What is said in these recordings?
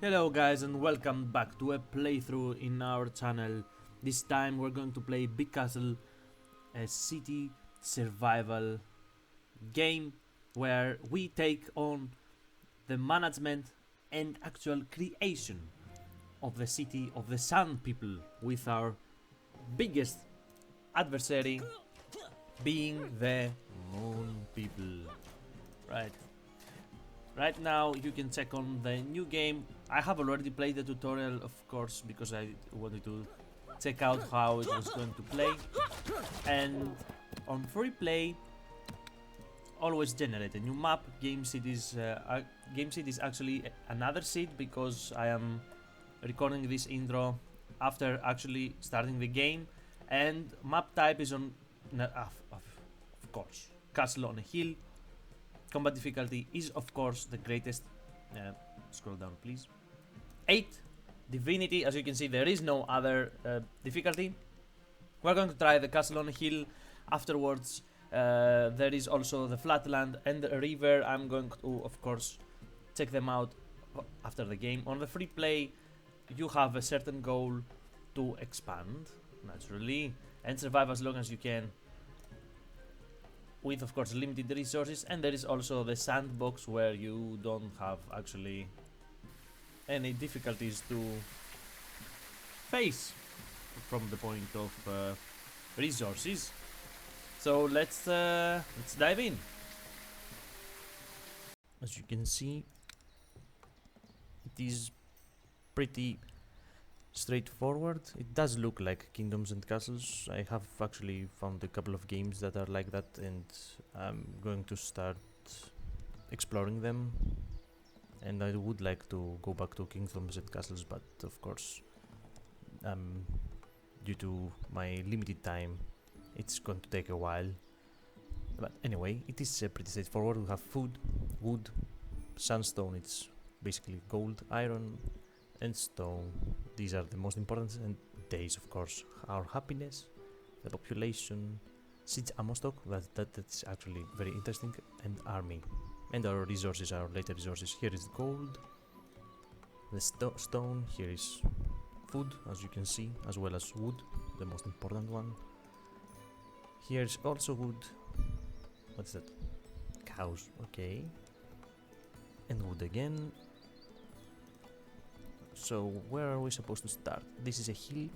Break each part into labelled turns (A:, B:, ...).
A: Hello guys and welcome back to a playthrough in our channel. This time we're going to play Becastled, a city survival game where we take on the management and actual creation of the city of the Sun People, with our biggest adversary being the Moon People. Right now you can check on the new game. I have already played the tutorial, of course, because I wanted to check out how it was going to play. And on free play, always generate a new map. Game seed is actually another seed because I am recording this intro after actually starting the game. And map type is on, of course, castle on a hill. Combat difficulty is of course the greatest. Scroll down please. 8. Divinity, as you can see there is no other difficulty. We're going to try the castle on a hill. Afterwards there is also the flatland and the river. I'm going to of course check them out after the game. On the free play you have a certain goal to expand naturally and survive as long as you can, with of course limited resources. And there is also the sandbox where you don't have actually any difficulties to face from the point of resources. So let's dive in. As you can see, it is pretty straightforward. It does look like Kingdoms and Castles. I have actually found a couple of games that are like that, and I'm going to start exploring them. And I would like to go back to Kingdoms and Castles, but of course, due to my limited time, it's going to take a while. But anyway, it is pretty straightforward. We have food, wood, sandstone, it's basically gold, iron, and stone. These are the most important, and days of course, our happiness, the population, siege ammo stock, that's actually very interesting, and army. And our resources, our later resources. Here is gold, the stone, here is food, as you can see, as well as wood, the most important one. Here's also wood. What's that? Cows, okay. And wood again. So where are we supposed to start? This is a hill.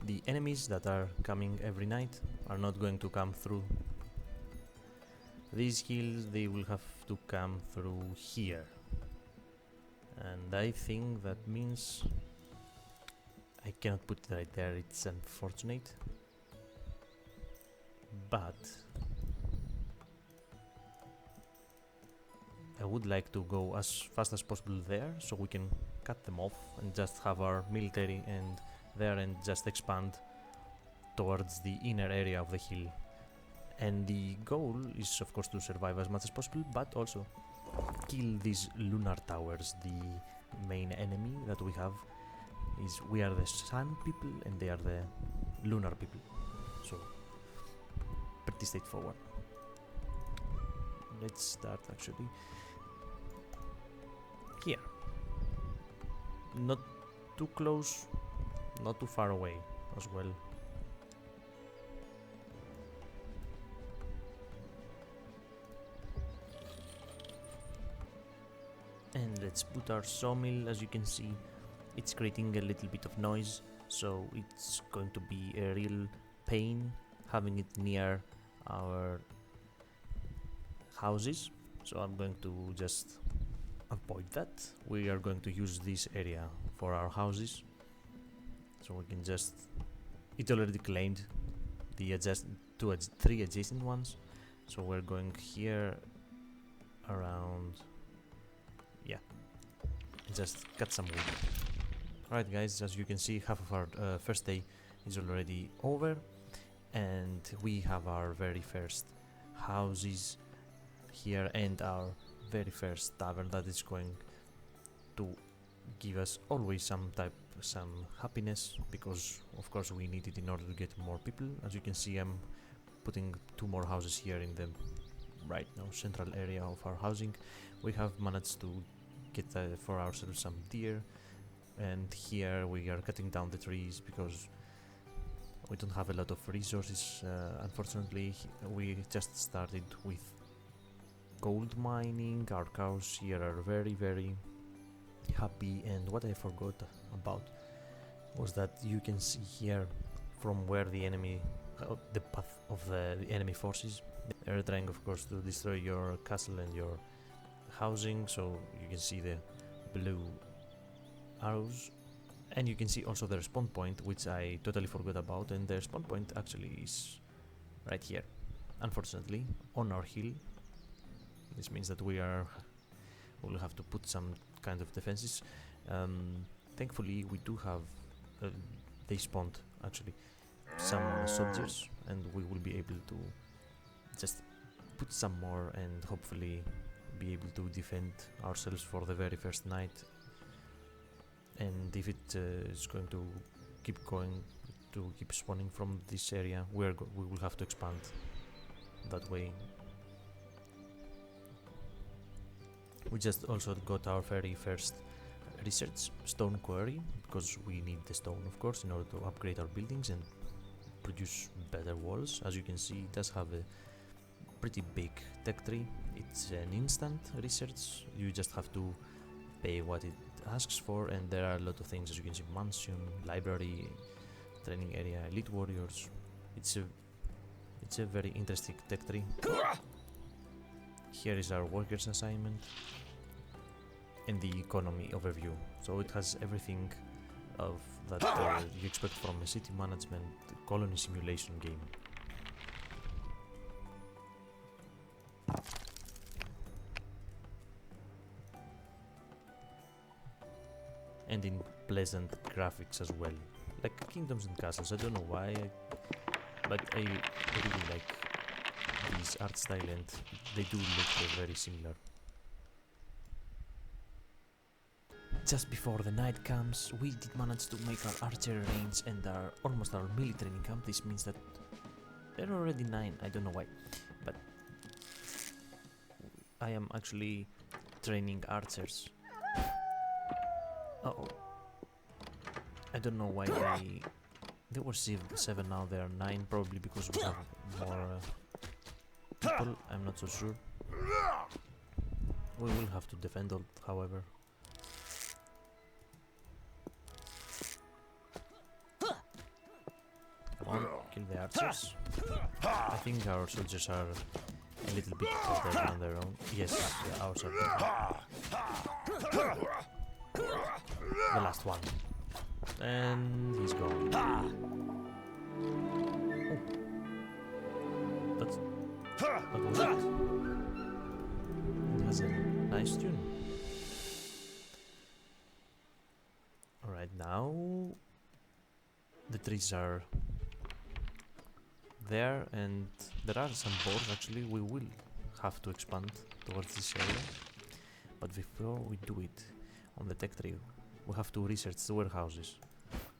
A: The enemies that are coming every night are not going to come through these hills, they will have to come through here. And I think that means I cannot put it right there, it's unfortunate. But I would like to go as fast as possible there, so we can cut them off and just have our military and there and just expand towards the inner area of the hill. And the goal is of course to survive as much as possible, but also kill these lunar towers. The main enemy that we have is we are the sun people and they are the lunar people. So pretty straightforward. Let's start actually here. Not too close, not too far away as well. And let's put our sawmill. As you can see, it's creating a little bit of noise, so it's going to be a real pain having it near our houses. So I'm going to just avoid that. We are going to use this area for our houses, so we can just, it already claimed the three adjacent ones, so we're going here around, yeah, just cut some wood. Alright guys, as you can see, half of our first day is already over, and we have our very first houses here and our very first tavern that is going to give us always some happiness, because of course we need it in order to get more people. As you can see, I'm putting 2 more houses here in the right now central area of our housing. We have managed to
B: get for ourselves some deer. And here we are cutting down the trees because we don't have a lot of resources. Unfortunately, we just started with gold mining. Our cows here are very, very happy. And what I forgot about was that you can see here from where the enemy, the path of the enemy forces. They're trying, of course, to destroy your castle and your housing. So you can see the blue arrows, and you can see also the respawn point, which I totally forgot about. And the respawn point actually is right here, unfortunately, on our hill. This means that we'll have to put some kind of defenses. Thankfully, we do have they spawned actually some soldiers, and we will be able to just put some more and hopefully be able to defend ourselves for the very first night. And if it is going to keep spawning from this area, we will have to expand that way. We just also got our very first research stone quarry, because we need the stone, of course, in order to upgrade our buildings and produce better walls. As you can see, it does have a pretty big tech tree. It's an instant research. You just have to pay what it asks for, and there are a lot of things, as you can see: mansion, library, training area, elite warriors. It's a very interesting tech tree. Here is our workers assignment and the economy overview. So it has everything of that you expect from a city management colony simulation game. And in pleasant graphics as well, like kingdoms and castles. I don't know why, but I really like this art style, and they do look very similar. Just before the night comes, we did manage to make our archery range and almost our military camp. This means that there are already 9. I don't know why, but I am actually training archers. Uh-oh. I don't know why they were 7 now, they are 9, probably because we have more people. I'm not so sure. We will have to defend it, however. Come on, kill the archers. I think our soldiers are a little bit better than their own. Yes, ours are better. The last one. And he's gone. Oh. That was it. It has a nice tune. Alright, now the trees are there, and there are some boars. Actually, we will have to expand towards this area, but before we do it, on the tech tree we have to research the warehouses.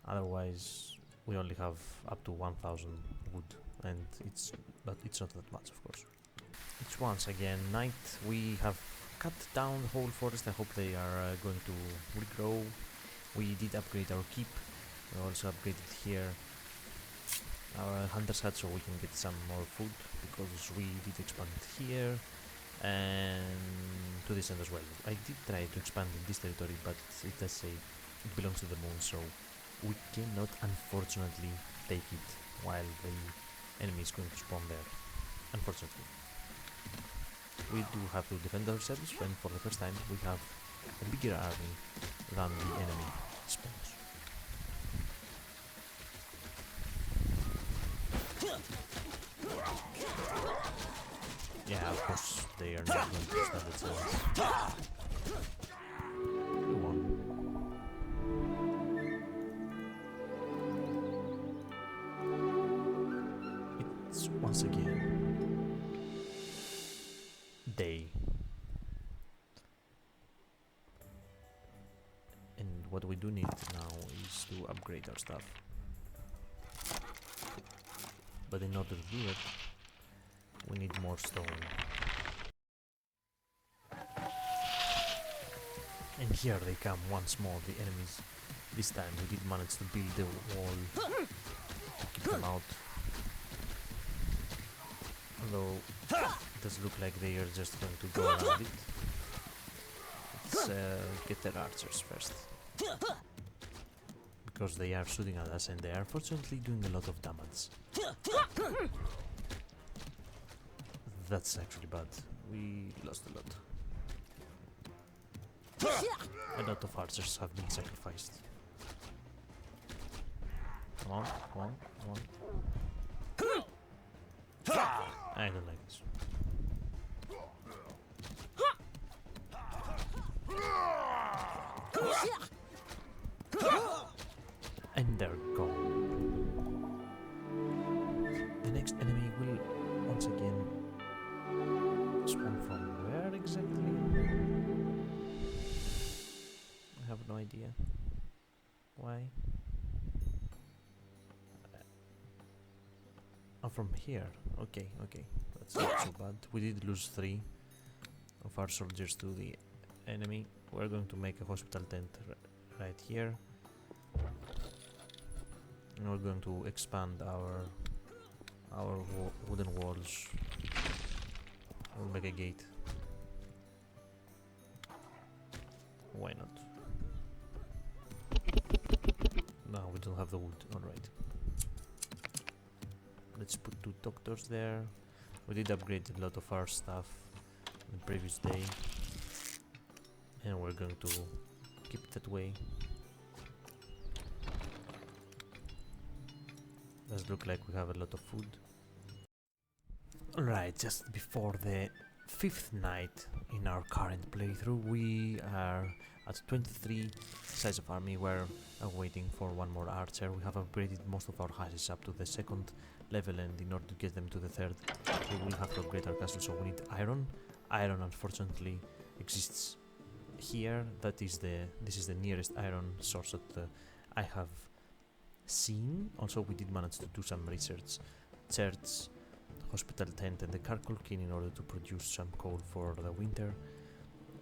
B: Otherwise, we only have up to 1000 wood, and it's not that much, of course. It's once again night. We have cut down the whole forest. I hope they are going to regrow. We did upgrade our keep. We also upgraded here our hunter's hut so we can get some more food, because we did expand here and to this end as well. I did try to expand in this territory, but it does say it belongs to the moon, so we cannot unfortunately take it while the enemy is going to spawn there. Unfortunately, we do have to defend ourselves when for the first time we have a bigger army than the enemy spawns. Yeah, of course, they are not going to stand a chance. We won. It's once again day. And what we do need now is to upgrade our stuff. But in order to do it, we need more stone. And here they come once more, the enemies. This time we did manage to build the wall to keep them out. Although it does look like they are just going to go around it. Let's get their archers first. Because they are shooting at us and they are fortunately doing a lot of damage. That's actually bad. We lost a lot. A lot of archers have been sacrificed. Come on, come on, come on. I don't like this. And they're gone. The next enemy will once again spawn from where exactly? I have no idea. Why? Oh, from here. Okay, okay. That's not so bad. We did lose 3 of our soldiers to the enemy. We're going to make a hospital tent right here. And we're going to expand our wooden walls. We'll make a gate. Why not? No, we don't have the wood. Alright. Let's put 2 doctors there. We did upgrade a lot of our stuff the previous day. And we're going to keep it that way. Does look like we have a lot of food. Alright, just before the 5th night in our current playthrough, we are at 23 size of army. We're waiting for one more archer. We have upgraded most of our houses up to the 2nd level, and in order to get them to the 3rd, we will have to upgrade our castle, so we need iron. Iron unfortunately exists here. This is the nearest iron source that I have seen. Also, we did manage to do some research. Church, hospital tent, and the charcoal kiln in order to produce some coal for the winter.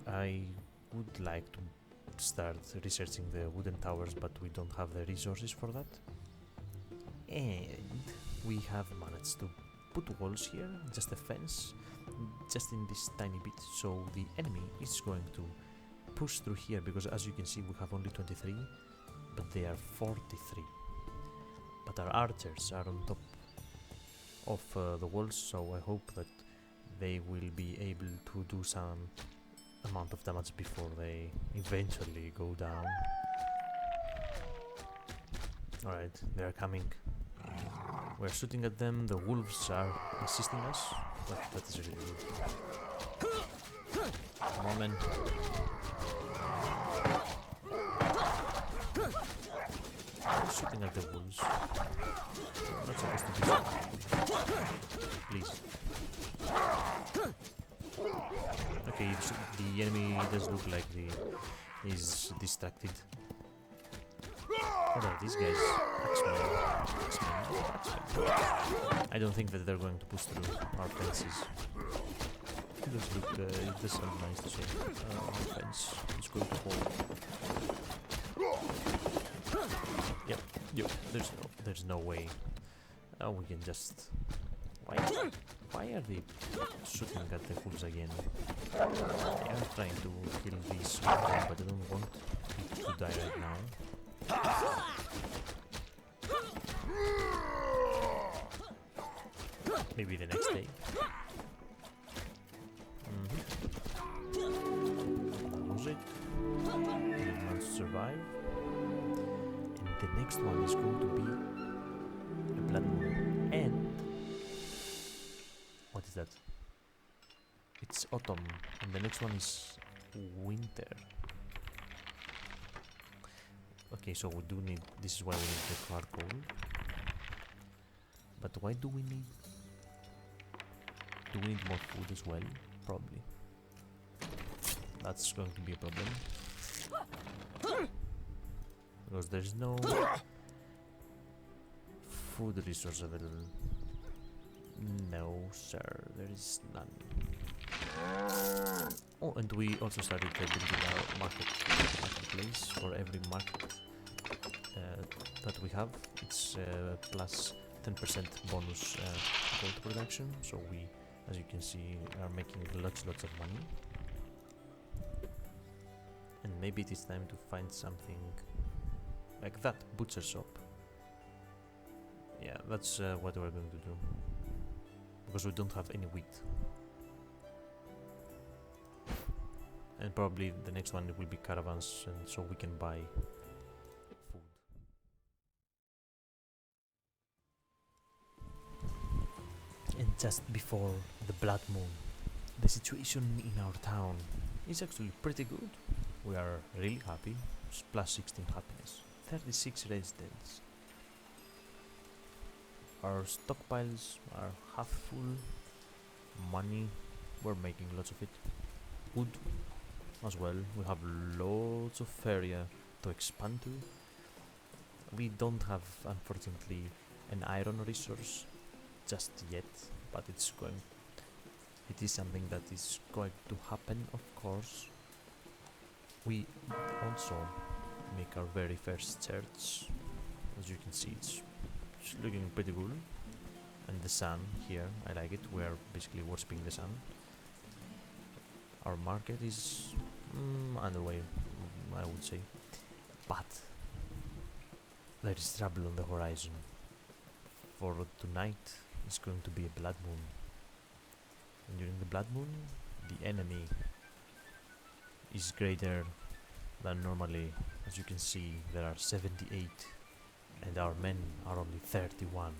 B: I would like to start researching the wooden towers, but we don't have the resources for that. And we have managed to put walls here, just a fence, just in this tiny bit, so the enemy is going to push through here, because as you can see we have only 23, but they are 43. But our archers are on top of the walls, so I hope that they will be able to do some amount of damage before they eventually go down. Alright, they are coming. We're shooting at them. The wolves are assisting us, but that is really good. Come on, man. Shooting at the wolves. Not supposed to be shooting. Please. Okay, the enemy does look like he's distracted. What are these guys? Axemen. I don't think that they're going to push through our fences. It does look, it does sound nice to say. Our fence is going to hold. Yep, there's no way. We can just... Why are they shooting at the wolves again? They are trying to kill these wolves, but I don't want it to die right now. Maybe the next day. That was it. We managed to survive. And the next one is going to be a blood moon. And what is that? It's autumn, and the next one is winter. Okay, so we do need, this is why we need the charcoal. But why do we need more food as well? Probably. That's going to be a problem. Because there's no food resource available. No, sir, there is none. Oh, and we also started building our marketplace for every market that we have. It's plus 10% bonus gold production, so we, as you can see, are making lots of money. And maybe it is time to find something like that butcher shop. Yeah, that's what we're going to do, because we don't have any wheat. And probably the next one will be caravans, and so we can buy food. And just before the blood moon, the situation in our town is actually pretty good. We are really happy. It's plus 16 happiness, 36 residents. Our stockpiles are half full. Money, we're making lots of it. Wood as well, we have lots of area to expand to. We don't have, unfortunately, an iron resource just yet, but it is something that is going to happen, of course. We also make our very first church. As you can see, it's looking pretty cool. And the sun here, I like it. We are basically worshipping the sun. Our market is underway, I would say. But there is trouble on the horizon. For tonight is going to be a blood moon. And during the blood moon, the enemy is greater than normally. As you can see, there are 78 and our men are only 31.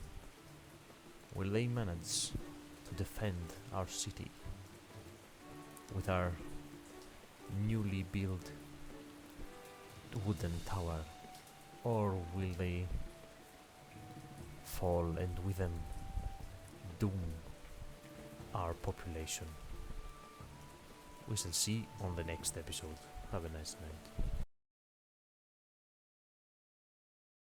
B: Will they manage to defend our city with our newly built wooden tower, or will they fall and with them doom our population? We shall see on the next episode. Have a nice night.